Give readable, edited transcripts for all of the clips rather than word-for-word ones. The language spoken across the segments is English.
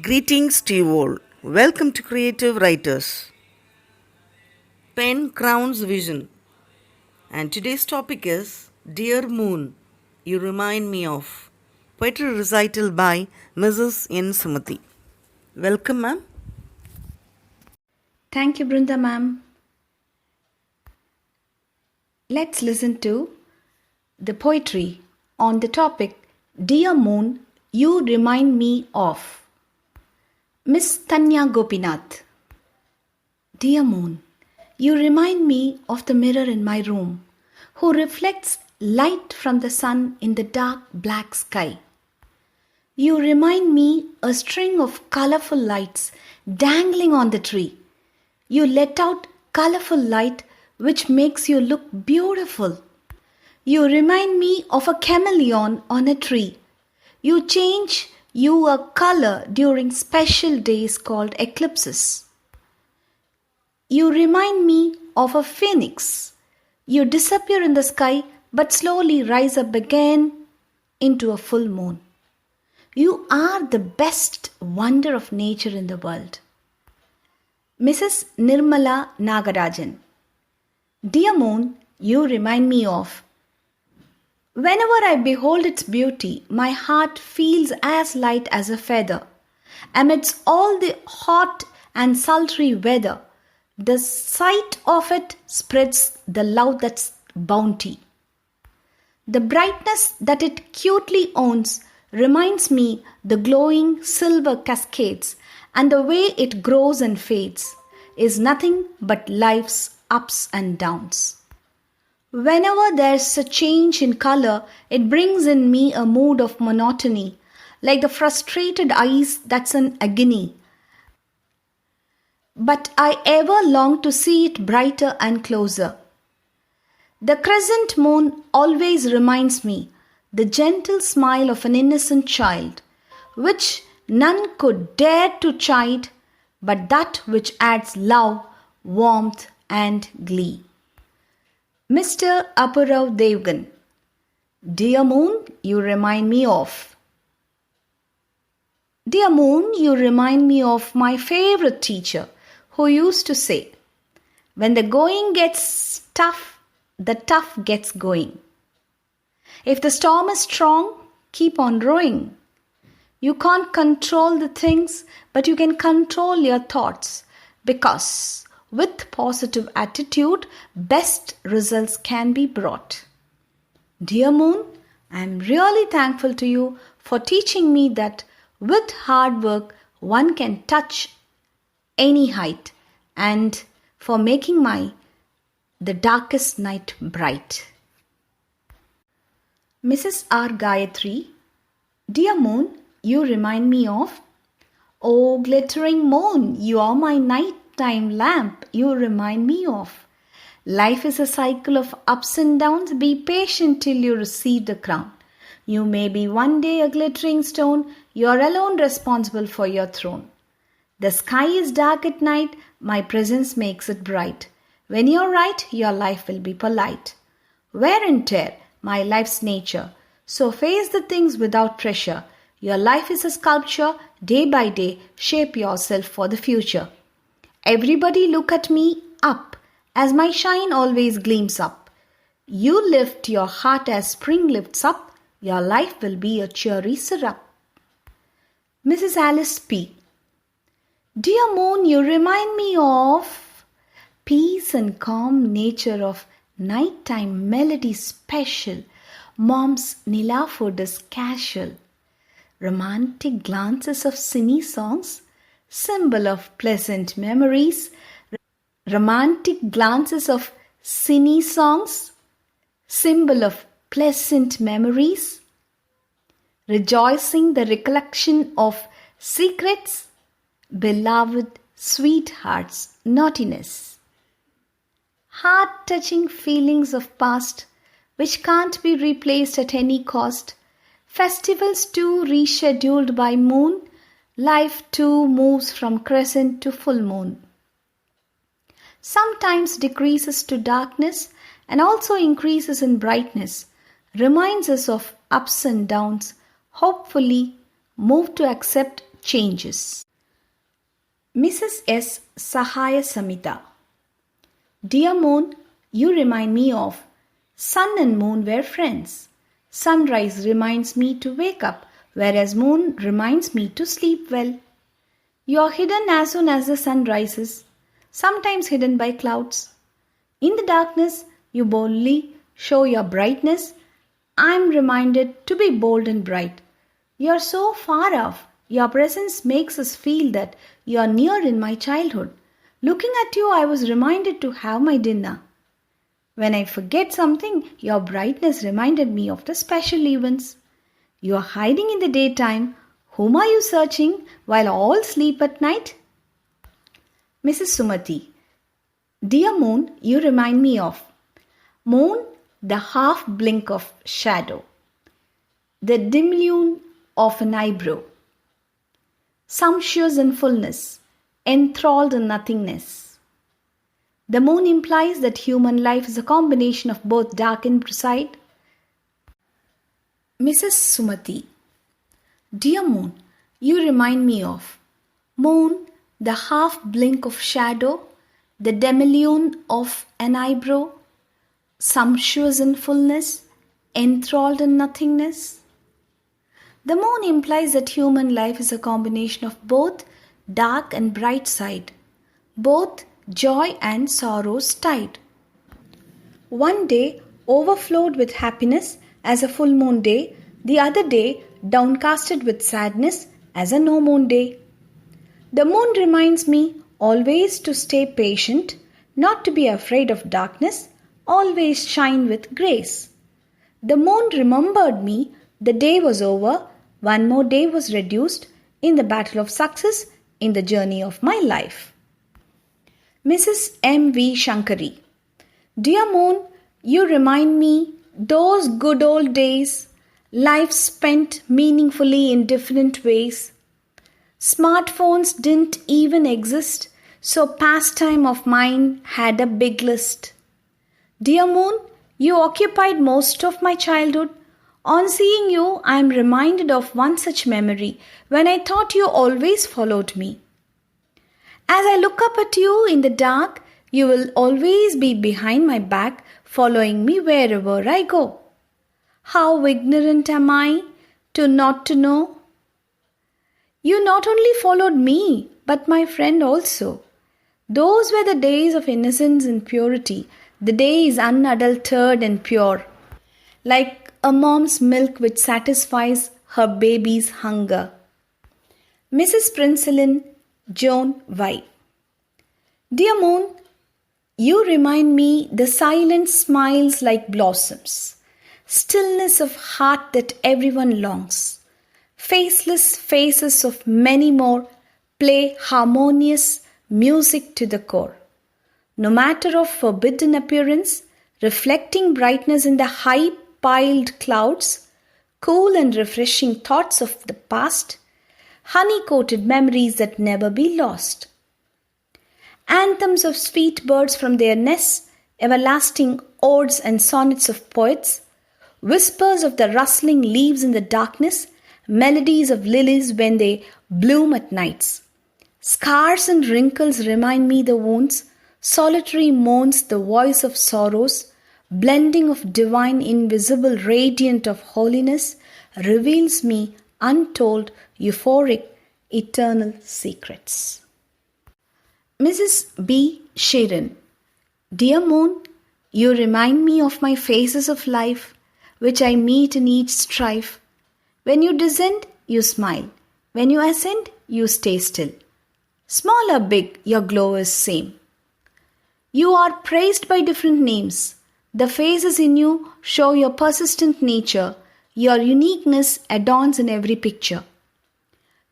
Greetings to you all. Welcome to Creative Writers. Pen crowns vision. And today's topic is Dear Moon, You Remind Me of. Poetry recital by Mrs. N. Sumathi. Welcome, ma'am. Thank you, BRINDA ma'am. Let's listen to the poetry on the topic Dear Moon, You Remind Me of. Miss Tanya Gopinath. Dear Moon, you remind me of the mirror in my room, who reflects light from the sun in the dark black sky. You remind me a string of colorful lights dangling on the tree. You let out colorful light which makes you look beautiful. You remind me of a chameleon on a tree. You change your color during special days called eclipses. You remind me of a phoenix. You disappear in the sky but slowly rise up again into a full moon. You are the best wonder of nature in the world. Mrs. Nirmala N. Dear Moon, you remind me of. Whenever I behold its beauty, my heart feels as light as a feather. Amidst all the hot and sultry weather, the sight of it spreads the love that's bounty. The brightness that it cutely owns reminds me the glowing silver cascades, and the way it grows and fades is nothing but life's ups and downs. Whenever there's a change in color, it brings in me a mood of monotony, like the frustrated ice that's in agony. But I ever long to see it brighter and closer. The crescent moon always reminds me the gentle smile of an innocent child, which none could dare to chide, but that which adds love, warmth, and glee. Mr. Apparav D. Dear Moon, you remind me of. Dear Moon, you remind me of my favorite teacher who used to say, when the going gets tough, the tough gets going. If the storm is strong, keep on rowing. You can't control the things, but you can control your thoughts, because with positive attitude, best results can be brought. Dear Moon, I am really thankful to you for teaching me that with hard work one can touch any height, and for making the darkest night bright. Mrs. Rgayatri. Dear Moon, you remind me of. Oh, glittering moon, you are my nighttime lamp, you remind me of. Life is a cycle of ups and downs, be patient till you receive the crown. You may be one day a glittering stone, you are alone responsible for your throne. The sky is dark at night, my presence makes it bright. When you're right, your life will be polite. Wear and tear, my life's nature, so face the things without pressure. Your life is a sculpture, day by day, shape yourself for the future. Everybody look at me up, as my shine always gleams up. You lift your heart as spring lifts up, your life will be a cheery syrup. Mrs. Alice P. Dear Moon, you remind me of peace and calm nature of nighttime melody special. Mom's Nila food is casual. Romantic glances of cine songs, symbol of pleasant memories. Romantic glances of cine songs, symbol of pleasant memories. Rejoicing the recollection of secrets, beloved sweetheart's naughtiness. Heart-touching feelings of past, which can't be replaced at any cost. Festivals too rescheduled by moon, life too moves from crescent to full moon. Sometimes decreases to darkness and also increases in brightness, reminds us of ups and downs, hopefully move to accept changes. Mrs. S. Sahaya Samita. Dear Moon, you remind me of sun and moon were friends. Sunrise reminds me to wake up, whereas moon reminds me to sleep well. You are hidden as soon as the sun rises, sometimes hidden by clouds. In the darkness, you boldly show your brightness. I am reminded to be bold and bright. You are so far off. Your presence makes us feel that you are near in my childhood. Looking at you, I was reminded to have my dinner. When I forget something, your brightness reminded me of the special events. You are hiding in the daytime. Whom are you searching while all sleep at night? Mrs. Sumathi. Dear Moon, you remind me of Moon, the half blink of shadow, the diminution of an eyebrow, sumptuous in fullness, enthralled in nothingness. The moon implies that human life is a combination of both dark and bright. Mrs. Sumathi. Dear Moon, you remind me of Moon, the half blink of shadow, the diminution of an eyebrow, sumptuous in fullness, enthralled in nothingness. The moon implies that human life is a combination of both dark and bright side, both joy and sorrows tide. One day overflowed with happiness as a full moon day, the other day downcasted with sadness as a no moon day. The moon reminds me always to stay patient, not to be afraid of darkness, always shine with grace. The moon remembered me, the day was over, one more day was reduced in the battle of success in the journey of my life. Mrs. M V Shankari. Dear Moon, you remind me those good old days, life spent meaningfully in different ways. Smartphones didn't even exist, so pastime of mine had a big list. Dear Moon, you occupied most of my childhood. On seeing you, I am reminded of one such memory when I thought you always followed me. As I look up at you in the dark, you will always be behind my back, following me wherever I go. How ignorant am I to not to know? You not only followed me, but my friend also. Those were the days of innocence and purity, the days unadulterated and pure, like a mom's milk which satisfies her baby's hunger. Mrs. Princelin Joan Y. Dear Moon, you remind me the silent smiles like blossoms, stillness of heart that everyone longs, faceless faces of many more play harmonious music to the core. No matter of forbidden appearance, reflecting brightness in the high piled clouds, cool and refreshing thoughts of the past, honey-coated memories that never be lost. Anthems of sweet birds from their nests, everlasting odes and sonnets of poets, whispers of the rustling leaves in the darkness, melodies of lilies when they bloom at nights. Scars and wrinkles remind me the wounds, solitary moans the voice of sorrows, blending of divine invisible radiant of holiness, reveals me untold, euphoric, eternal secrets. Mrs. B. Sharon. Dear Moon, you remind me of my phases of life, which I meet in each strife. When you descend, you smile. When you ascend, you stay still. Small or big, your glow is same. You are praised by different names. The phases in you show your persistent nature. Your uniqueness adorns in every picture.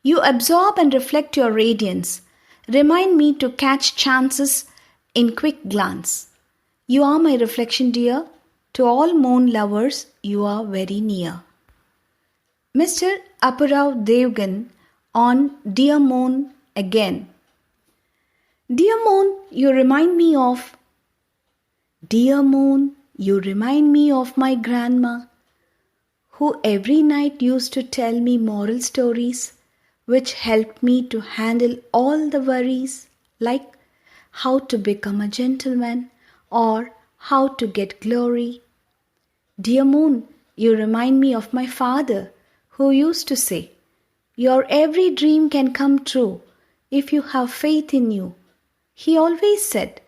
You absorb and reflect your radiance. Remind me to catch chances in quick glance. You are my reflection, dear. To all moon lovers, you are very near. Mr. Apparav D on Dear Moon again. Dear Moon, you remind me of. Dear Moon, you remind me of my grandma, who every night used to tell me moral stories which helped me to handle all the worries like how to become a gentleman or how to get glory. Dear moon, you remind me of my father who used to say, "Your every dream can come true if you have faith in you." He always said,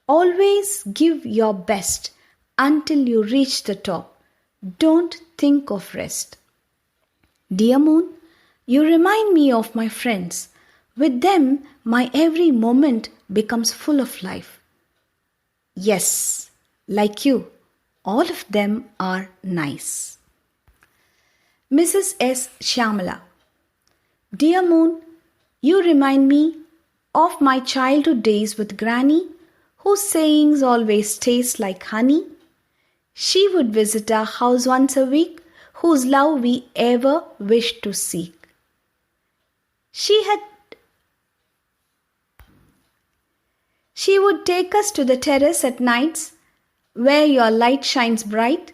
"Always give your best until you reach the top. Don't think of rest." Dear moon, you remind me of my friends. With them, my every moment becomes full of life. Yes, like you, all of them are nice. Mrs. S Shyamala. Dear moon, you remind me of my childhood days with Granny, whose sayings always taste like honey. She would visit our house once a week, whose love we ever wished to seek. She would take us to the terrace at nights, where your light shines bright.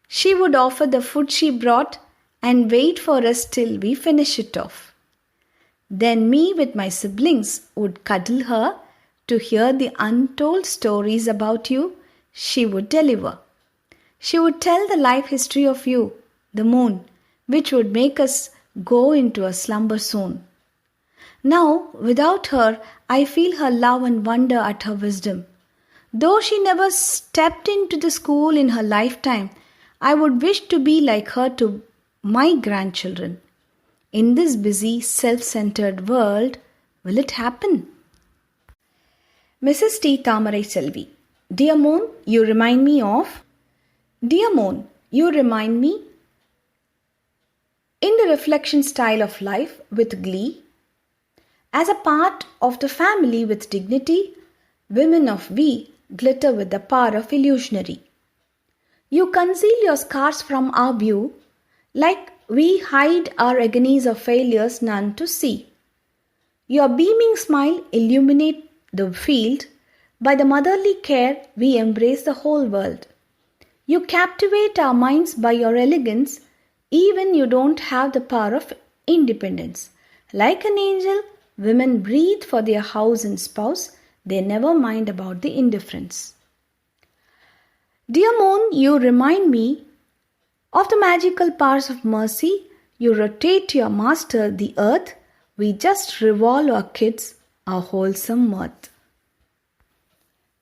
She would offer the food she brought and wait for us till we finish it off. Then me with my siblings would cuddle her to hear the untold stories about you she would deliver. She would tell the life history of you, the moon, which would make us go into a slumber soon. Now, without her, I feel her love and wonder at her wisdom. Though she never stepped into the school in her lifetime, I would wish to be like her to my grandchildren. In this busy, self-centered world, will it happen? Mrs. T. Ttamare Salvi. Dear moon, you remind me of... Dear moon, you remind me in the reflection style of life with glee. As a part of the family with dignity, women of we glitter with the power of illusionary. You conceal your scars from our view, like we hide our agonies of failures none to see. Your beaming smile illuminate the field. By the motherly care we embrace the whole world. You captivate our minds by your elegance, even you don't have the power of independence. Like an angel, women breathe for their house and spouse, they never mind about the indifference. Dear moon, you remind me of the magical powers of mercy. You rotate your master, the earth, we just revolve our kids, our wholesome mirth.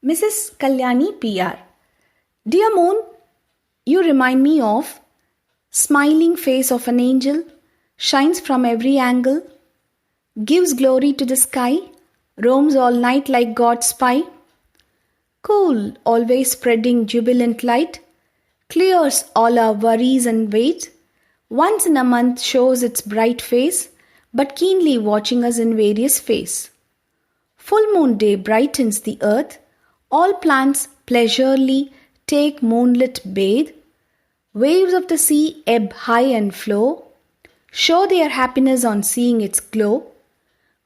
Mrs. Kalyani PR. Dear moon, you remind me of smiling face of an angel, shines from every angle, gives glory to the sky, roams all night like God's spy. Cool, always spreading jubilant light, clears all our worries and weight. Once in a month shows its bright face, but keenly watching us in various phases. Full moon day brightens the earth, all plants pleasurely take moonlit bathe. Waves of the sea ebb high and flow, show their happiness on seeing its glow.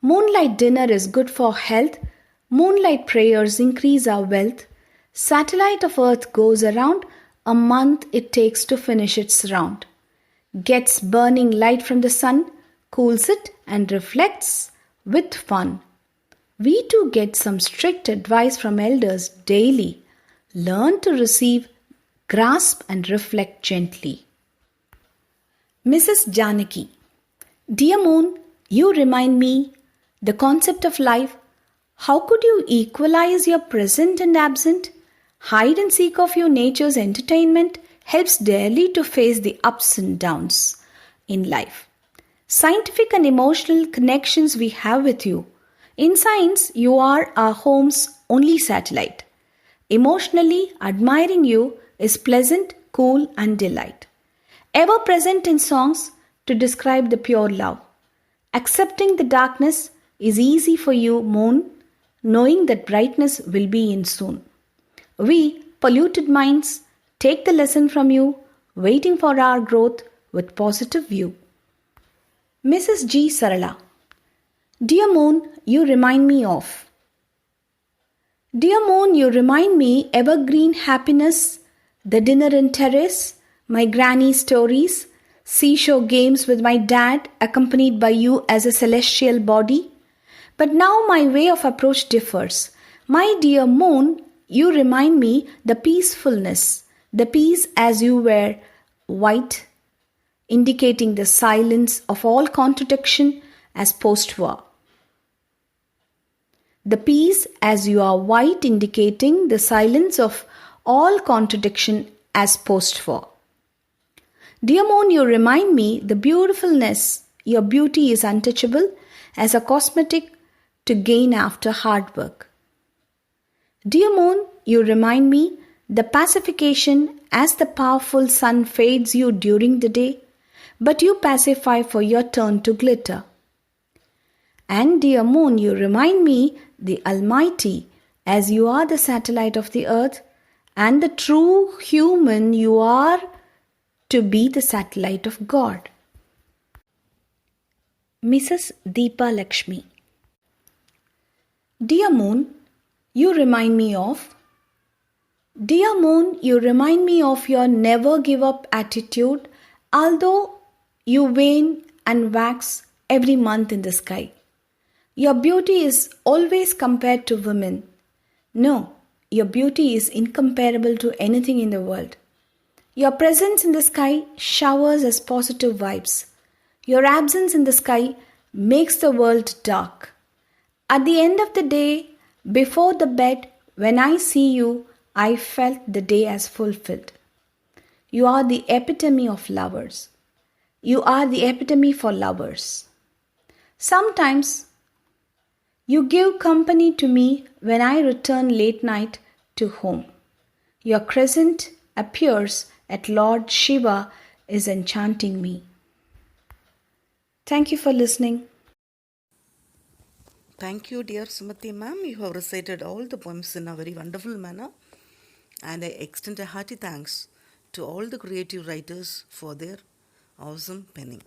Moonlight dinner is good for health, moonlight prayers increase our wealth. Satellite of earth goes around, a month it takes to finish its round. Gets burning light from the sun, cools it and reflects with fun. We too get some strict advice from elders daily. Learn to receive, grasp and reflect gently. Mrs. Janaki. Dear moon, you remind me the concept of life. How could you equalize your present and absent? Hide and seek of your nature's entertainment helps daily to face the ups and downs in life. Scientific and emotional connections we have with you. In science, you are our home's only satellite. Emotionally, admiring you is pleasant, cool and delight. Ever present in songs to describe the pure love. Accepting the darkness is easy for you, moon, knowing that brightness will be in soon. We, polluted minds, take the lesson from you, waiting for our growth with positive view. Mrs. G Sarala. Dear moon, you remind me of. Dear moon, you remind me evergreen happiness, the dinner and terrace, my granny stories, seashore games with my dad, accompanied by you as a celestial body. But now my way of approach differs. My dear moon, you remind me the peacefulness, the peace as you were white, indicating the silence of all contradiction as post-war. The peace as you are white, indicating the silence of all contradiction as post-war. Dear moon, you remind me the beautifulness, your beauty is untouchable as a cosmetic to gain after hard work. Dear moon, you remind me the pacification as the powerful sun fades you during the day, but you pacify for your turn to glitter. And dear moon, you remind me the Almighty as you are the satellite of the earth, and the true human you are to be the satellite of God. Mrs. Deepa Lakshmi. Dear moon, you remind me of. Dear moon, you remind me of your never give up attitude, although you wane and wax every month in the sky. Your beauty is always compared to women. No, your beauty is incomparable to anything in the world. Your presence in the sky showers as positive vibes. Your absence in the sky makes the world dark. At the end of the day, before the bed, when I see you, I felt the day as fulfilled. You are the epitome of lovers. You are the epitome for lovers. Sometimes you give company to me when I return late night to home. Your crescent appears at Lord Shiva is enchanting me. Thank you for listening. Thank you, dear Sumathi ma'am. You have recited all the poems in a very wonderful manner. And I extend a hearty thanks to all the creative writers for their awesome penning.